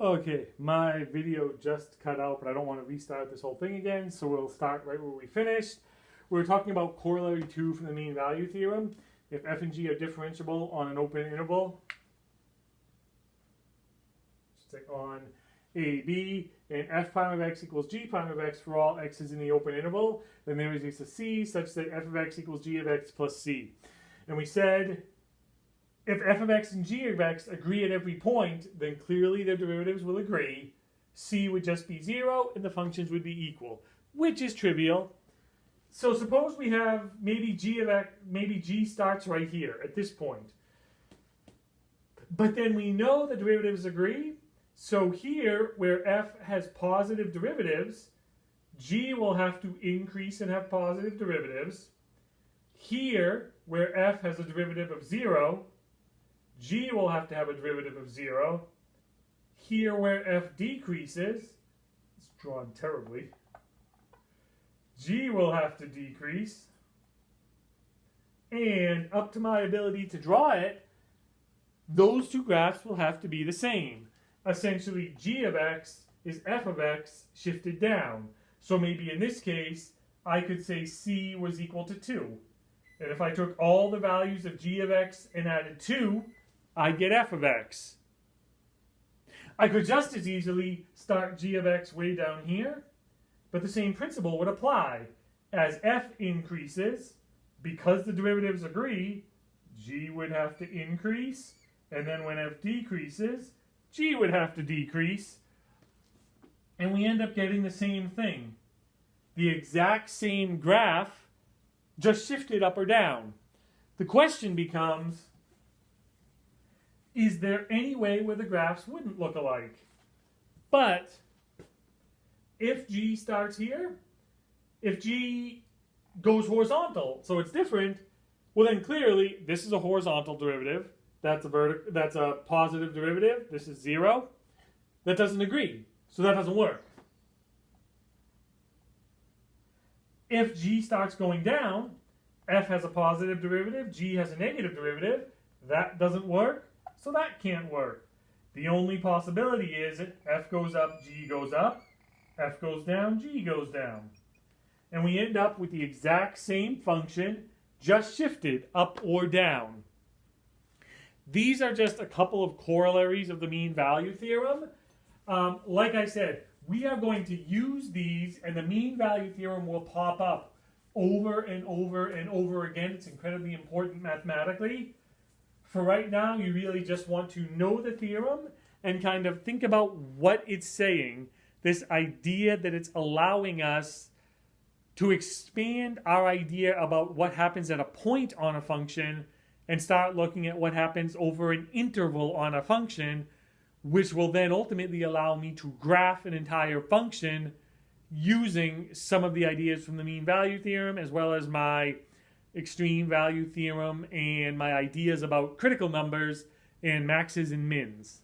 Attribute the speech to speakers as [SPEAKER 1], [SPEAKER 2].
[SPEAKER 1] Okay, my video just cut out, but I don't want to restart this whole thing again, so we'll start right where we finished. We were talking about corollary 2 from the mean value theorem. If f and g are differentiable on an open interval, say on a, b, and f prime of x equals g prime of x for all x's in the open interval, then there is a c such that f of x equals g of x plus c. And we said if f of x and g of x agree at every point, then clearly their derivatives will agree. C would just be 0 and the functions would be equal, which is trivial. So suppose we have maybe g of x, maybe g starts right here at this point. But then we know the derivatives agree. So here, where f has positive derivatives, g will have to increase and have positive derivatives. Here, where f has a derivative of 0, g will have to have a derivative of 0. Here, where f decreases, it's drawn terribly, g will have to decrease. And up to my ability to draw it, those two graphs will have to be the same. Essentially, g of x is f of x shifted down. So maybe in this case, I could say c was equal to 2. And if I took all the values of g of x and added 2, I'd get f of x. I could just as easily start g of x way down here, but the same principle would apply. As f increases, because the derivatives agree, g would have to increase, and then when f decreases, g would have to decrease, and we end up getting the same thing. The exact same graph, just shifted up or down. The question becomes, is there any way where the graphs wouldn't look alike? But if g starts here, if g goes horizontal, so it's different, well then clearly this is a horizontal derivative. That's a positive derivative. This is 0. That doesn't agree, so that doesn't work. If g starts going down, f has a positive derivative, g has a negative derivative. That doesn't work, so that can't work. The only possibility is that f goes up, g goes up, f goes down, g goes down. And we end up with the exact same function, just shifted up or down. These are just a couple of corollaries of the mean value theorem. Like I said, we are going to use these, and the mean value theorem will pop up over and over and over again. It's incredibly important mathematically. For right now, you really just want to know the theorem and kind of think about what it's saying. This idea that it's allowing us to expand our idea about what happens at a point on a function and start looking at what happens over an interval on a function, which will then ultimately allow me to graph an entire function using some of the ideas from the mean value theorem, as well as my extreme value theorem and my ideas about critical numbers and maxes and mins.